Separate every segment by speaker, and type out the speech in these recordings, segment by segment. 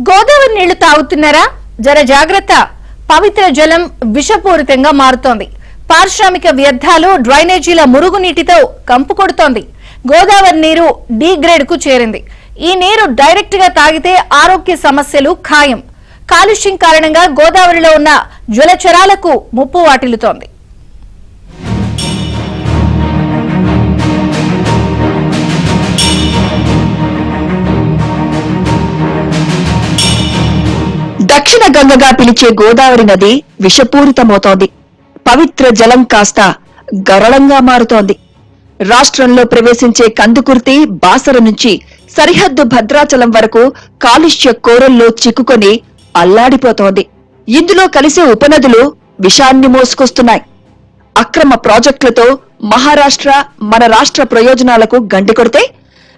Speaker 1: గోదావరి నీళ్లు తాగుతున్నారా? జర జాగ్రత్త. పవిత్ర జలం విషపూరితంగా మారుతోంది. పారిశ్రామిక వ్యర్థాలు, డ్రైనేజీల మురుగునీటితో కంపు కొడుతోంది. గోదావరి నీరు డి గ్రేడ్ కు చేరింది. ఈ నీరు డైరెక్ట్ గా తాగితే ఆరోగ్య సమస్యలు ఖాయం. కాలుష్యం కారణంగా గోదావరిలో ఉన్న జలచరాలకు ముప్పు వాటిల్లుతోంది.
Speaker 2: దక్షిణ గంగగా పిలిచే గోదావరి నది విషపూరితమవుతోంది. పవిత్ర జలం కాస్త గరళంగా మారుతోంది. రాష్ట్రంలో ప్రవేశించే కందుకుర్తి, బాసర నుంచి సరిహద్దు భద్రాచలం వరకు కాలుష్య కోరల్లో చిక్కుకొని అల్లాడిపోతోంది. ఇందులో కలిసే ఉపనదులు విషాన్ని మోసుకొస్తున్నాయి. అక్రమ ప్రాజెక్టులతో మహారాష్ట్ర, మన రాష్ట్ర ప్రయోజనాలకు గండి కొడితే,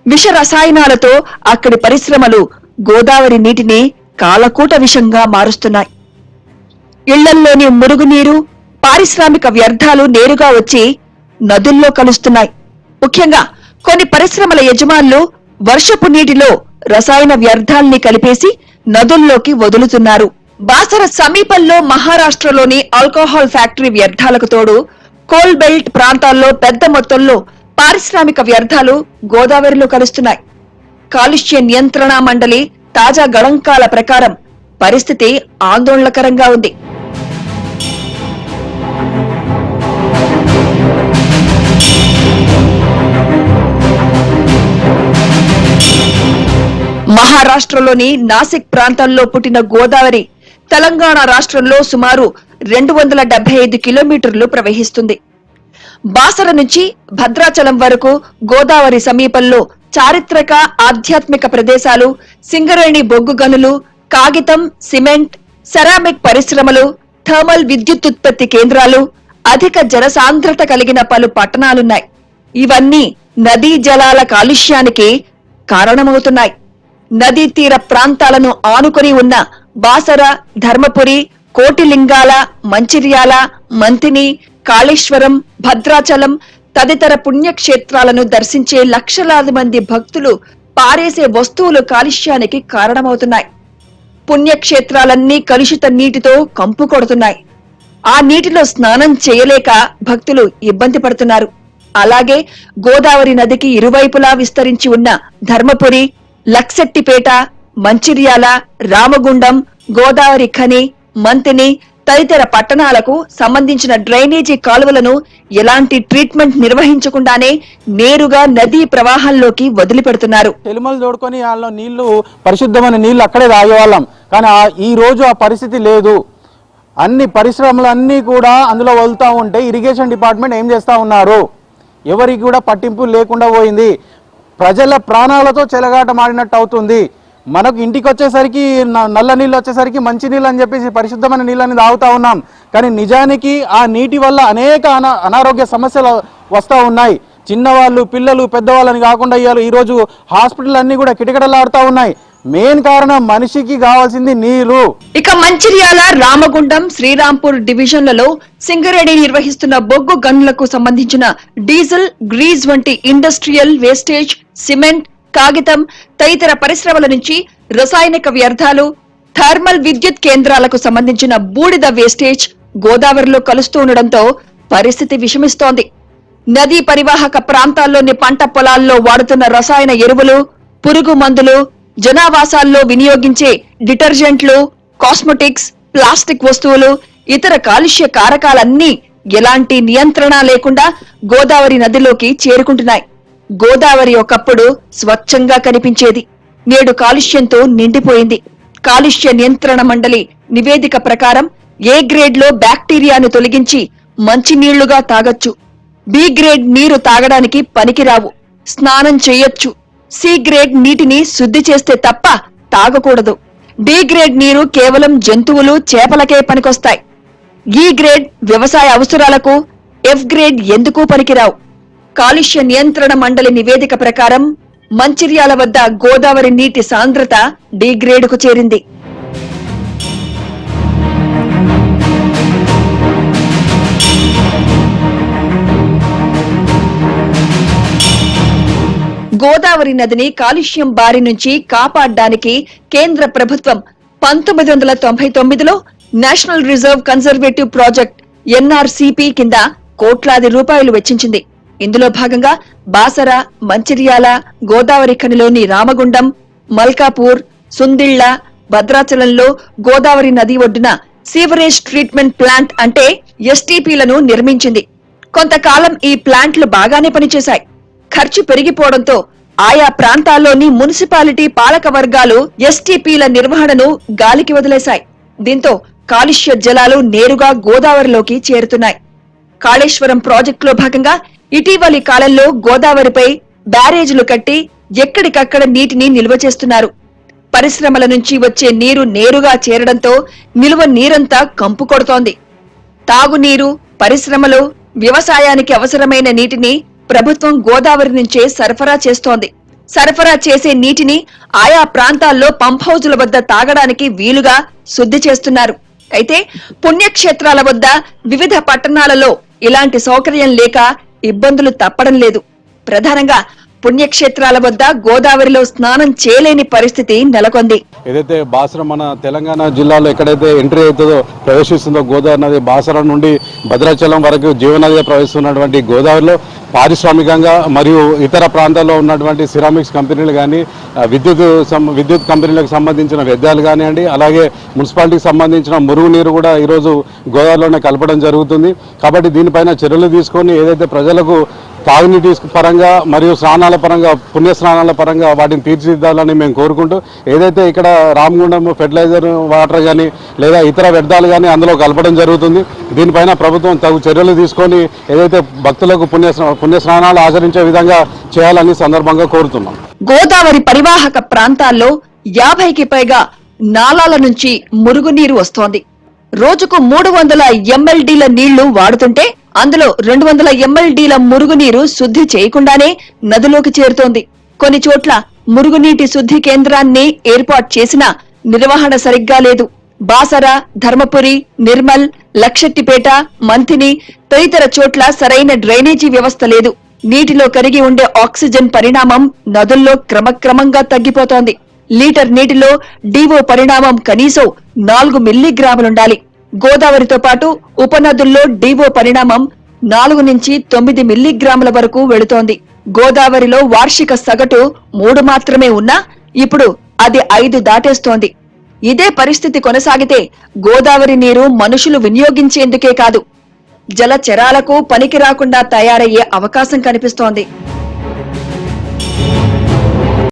Speaker 2: విష రసాయనాలతో అక్కడి పరిశ్రమలు గోదావరి నీటిని కాలకూట విషంగా మారుస్తున్నాయి. ఇళ్లల్లోని మురుగునీరు, పారిశ్రామిక వ్యర్థాలు నేరుగా వచ్చి నదుల్లో కలుస్తున్నాయి. ముఖ్యంగా కొన్ని పరిశ్రమల యజమానులు వర్షపు నీటిలో రసాయన వ్యర్థాల్ని కలిపేసి నదుల్లోకి వదులుతున్నారు. బాసర సమీపంలో మహారాష్ట్రలోని ఆల్కహాల్ ఫ్యాక్టరీ వ్యర్థాలకు తోడు కోల్ బెల్ట్ ప్రాంతాల్లో పెద్ద మొత్తంలో పారిశ్రామిక వ్యర్థాలు గోదావరిలో కలుస్తున్నాయి. కాలుష్య నియంత్రణ మండలి తాజా గణాంకాల ప్రకారం పరిస్థితి ఆందోళనకరంగా ఉంది. మహారాష్ట్రలోని నాసిక్ ప్రాంతంలో పుట్టిన గోదావరి తెలంగాణ రాష్ట్రంలో సుమారు 275 కిలోమీటర్లు ప్రవహిస్తుంది. బాసర నుంచి భద్రాచలం వరకు గోదావరి సమీపంలో చారిత్రక, ఆధ్యాత్మిక ప్రదేశాలు, సింగరేణి బొగ్గు గనులు, కాగితం, సిమెంట్, సెరామిక్ పరిశ్రమలు, థర్మల్ విద్యుత్తుత్పత్తి కేంద్రాలు, అధిక జనసాంద్రత కలిగిన పలు పట్టణాలున్నాయి. ఇవన్నీ నదీ జలాల కాలుష్యానికి కారణమవుతున్నాయి. నదీ తీర ప్రాంతాలను ఆనుకొని ఉన్న బాసర, ధర్మపురి, కోటిలింగాల, మంచిర్యాల, మంతిని, కాళేశ్వరం, భద్రాచలం తదితర పుణ్యక్షేత్రాలను దర్శించే లక్షలాది మంది భక్తులు పారేసే వస్తువులు కాలుష్యానికి కారణమవుతున్నాయి. పుణ్యక్షేత్రాలన్నీ కలుషిత నీటితో కంపు కొడుతున్నాయి. ఆ నీటిలో స్నానం చేయలేక భక్తులు ఇబ్బంది పడుతున్నారు. అలాగే గోదావరి నదికి ఇరువైపులా విస్తరించి ఉన్న ధర్మపురి, లక్సెట్టిపేట, మంచిర్యాల, రామగుండం, గోదావరి ఖని, మంతిని తదితర పట్టణాలకు సంబంధించిన డ్రైనేజీ కాలువలను ఎలాంటి ట్రీట్మెంట్ నిర్వహించకుండానే నేరుగా నదీ ప్రవాహంలోకి వదిలిపెడుతున్నారు.
Speaker 3: చెలిమలు తోడుకొని వాళ్ళ నీళ్లు, పరిశుద్ధమైన నీళ్లు అక్కడే తాగేవాళ్ళం. కానీ ఈ రోజు ఆ పరిస్థితి లేదు. అన్ని పరిశ్రమలు అన్నీ కూడా అందులో వదులుతూ ఉంటే ఇరిగేషన్ డిపార్ట్మెంట్ ఏం చేస్తూ ఉన్నారు? ఎవరికి కూడా పట్టింపు లేకుండా పోయింది. ప్రజల ప్రాణాలతో చెలగాట మాడినట్టు అవుతుంది. మనకు ఇంటికి వచ్చేసరికి నల్ల నీళ్ళు వచ్చేసరికి మంచి నీళ్ళు అని చెప్పేసి పరిశుద్ధమైన నీళ్ళని తాగుతా ఉన్నాం. కానీ నిజానికి ఆ నీటి వల్ల అనేక అనారోగ్య సమస్యలు వస్తూ ఉన్నాయి. చిన్నవాళ్ళు, పిల్లలు, పెద్దవాళ్ళని కాకుండా ఈరోజు హాస్పిటల్ అన్ని కూడా కిటకిటలాడుతూ ఉన్నాయి. మెయిన్ కారణం మనిషికి కావాల్సింది నీరు.
Speaker 2: ఇక మంచిర్యాల, రామగుండం, శ్రీరాంపూర్ డివిజన్లలో సింగరేణి నిర్వహిస్తున్న బొగ్గు గనులకు సంబంధించిన డీజిల్, గ్రీజ్ వంటి ఇండస్ట్రియల్ వేస్టేజ్, సిమెంట్, కాగితం తదితర పరిశ్రమల నుంచి రసాయనిక వ్యర్థాలు, థర్మల్ విద్యుత్ కేంద్రాలకు సంబంధించిన బూడిద వేస్టేజ్ గోదావరిలో కలుస్తూ ఉండడంతో పరిస్థితి విషమిస్తోంది. నదీ పరివాహక ప్రాంతాల్లోని పంట పొలాల్లో వాడుతున్న రసాయన ఎరువులు, పురుగు మందులు, జనావాసాల్లో వినియోగించే డిటర్జెంట్లు, కాస్మెటిక్స్, ప్లాస్టిక్ వస్తువులు, ఇతర కాలుష్య కారకాలన్నీ ఎలాంటి నియంత్రణ లేకుండా గోదావరి నదిలోకి చేరుకుంటున్నాయి. గోదావరి ఒకప్పుడు స్వచ్ఛంగా కనిపించేది. నేడు కాలుష్యంతో నిండిపోయింది. కాలుష్య నియంత్రణ మండలి నివేదిక ప్రకారం ఏ గ్రేడ్ లో బ్యాక్టీరియాను తొలగించి మంచినీళ్లుగా తాగొచ్చు. బి గ్రేడ్ నీరు తాగడానికి పనికిరావు, స్నానం చేయొచ్చు. సి గ్రేడ్ నీటిని శుద్ధి చేస్తే తప్ప తాగకూడదు. డి గ్రేడ్ నీరు కేవలం జంతువులు, చేపలకే పనికొస్తాయి. ఈ గ్రేడ్ వ్యవసాయ అవసరాలకు, ఎఫ్ గ్రేడ్ ఎందుకు పనికిరావు. కాలుష్య నియంత్రణ మండలి నివేదిక ప్రకారం మంచిర్యాల వద్ద గోదావరి నీటి సాంద్రత డి గ్రేడ్కు చేరింది. గోదావరి నదిని కాలుష్యం బారి నుంచి కాపాడడానికి కేంద్ర ప్రభుత్వం 1999లో national reserve conservative project NRCP కింద కోట్లాది రూపాయలు వెచ్చించింది. ఇందులో భాగంగా బాసర, మంచిర్యాల, గోదావరి ఖనిలోని రామగుండం, మల్కాపూర్, సుందిళ్ల, భద్రాచలంలో గోదావరి నది ఒడ్డున సీవరేజ్ ట్రీట్మెంట్ ప్లాంట్ అంటే STPలను నిర్మించింది. కొంతకాలం ఈ ప్లాంట్లు బాగానే పనిచేశాయి. ఖర్చు పెరిగిపోవడంతో ఆయా ప్రాంతాల్లోని మున్సిపాలిటీ పాలక వర్గాలు STPల నిర్వహణను గాలికి వదిలేశాయి. దీంతో కాలుష్య జలాలు నేరుగా గోదావరిలోకి చేరుతున్నాయి. కాళేశ్వరం ప్రాజెక్టులో భాగంగా ఇటీవలి కాలంలో గోదావరిపై బ్యారేజీలు కట్టి ఎక్కడికక్కడ నీటిని నిల్వ చేస్తున్నారు. పరిశ్రమల నుంచి వచ్చే నీరు నేరుగా చేరడంతో నిల్వ నీరంతా కంపు కొడుతోంది. తాగునీరు, పరిశ్రమలు, వ్యవసాయానికి అవసరమైన నీటిని ప్రభుత్వం గోదావరి నుంచే సరఫరా చేస్తోంది. సరఫరా చేసే నీటిని ఆయా ప్రాంతాల్లో పంప్ హౌజుల వద్ద తాగడానికి వీలుగా శుద్ధి చేస్తున్నారు. అయితే పుణ్యక్షేత్రాల వద్ద వివిధ పట్టణాలలో ఇలాంటి సౌకర్యం లేక ఇబ్బందులు తప్పడం లేదు. ప్రధానంగా పుణ్యక్షేత్రాల వద్ద గోదావరిలో స్నానం చేయలేని పరిస్థితి నెలకొంది.
Speaker 3: ఏదైతే బాసర మన తెలంగాణ జిల్లాలో ఎక్కడైతే ఎంట్రీ అవుతుందో ప్రవేశిస్తుందో గోదావరి నది, బాసర నుండి భద్రాచలం వరకు జీవనదిగా ప్రవేశిస్తున్నటువంటి గోదావరిలో పారిశ్రామికంగా మరియు ఇతర ప్రాంతాల్లో ఉన్నటువంటి సిరామిక్స్ కంపెనీలు కానీ, విద్యుత్ కంపెనీలకు సంబంధించిన వ్యర్థాలు కానివ్వండి, అలాగే మున్సిపాలిటీకి సంబంధించిన మురుగునీరు కూడా ఈరోజు గోదావరిలోనే కలపడం జరుగుతుంది. కాబట్టి దీనిపైన చర్యలు తీసుకొని ఏదైతే ప్రజలకు తాగునీటి పరంగా మరియు స్నానాల పరంగా, పుణ్య స్నానాల పరంగా వాటిని తీర్చిదిద్దాలని మేము కోరుకుంటూ, ఏదైతే ఇక్కడ రామగుండం ఫెర్టిలైజర్ వాటర్ కానీ లేదా ఇతర వ్యర్థాలు కానీ అందులో కలపడం జరుగుతుంది. దీనిపైన ప్రభుత్వం తగు చర్యలు తీసుకొని ఏదైతే భక్తులకు పుణ్య స్నానాలు ఆచరించే విధంగా చేయాలని సందర్భంగా కోరుతున్నాం.
Speaker 2: గోదావరి పరివాహక ప్రాంతాల్లో 50కి పైగా నాలాల నుంచి మురుగునీరు వస్తోంది. రోజుకు 300 MLDల నీళ్లు వాడుతుంటే అందులో 200 MLDల మురుగునీరు శుద్ధి చేయకుండానే నదిలోకి చేరుతోంది. కొన్ని చోట్ల మురుగునీటి శుద్ధి కేంద్రాన్ని ఏర్పాటు చేసినా నిర్వహణ సరిగ్గా లేదు. బాసర, ధర్మపురి, నిర్మల్, లక్షెట్టిపేట, మంథిని తదితర చోట్ల సరైన డ్రైనేజీ వ్యవస్థ లేదు. నీటిలో కరిగి ఉండే ఆక్సిజన్ పరిణామం నదుల్లో క్రమక్రమంగా తగ్గిపోతోంది. లీటర్ నీటిలో DO పరిణామం కనీసం 4 మిల్లీగ్రాములుండాలి. గోదావరితో పాటు ఉపనదుల్లో DO పరిణామం 4 నుంచి 9 మిల్లీగ్రాముల వరకు వెళుతోంది. గోదావరిలో వార్షిక సగటు 3 మాత్రమే ఉన్నా ఇప్పుడు అది 5 దాటేస్తోంది. ఇదే పరిస్థితి కొనసాగితే గోదావరి నీరు మనుషులు వినియోగించేందుకే కాదు, జలచరాలకు పనికి రాకుండా తయారయ్యే అవకాశం కనిపిస్తోంది.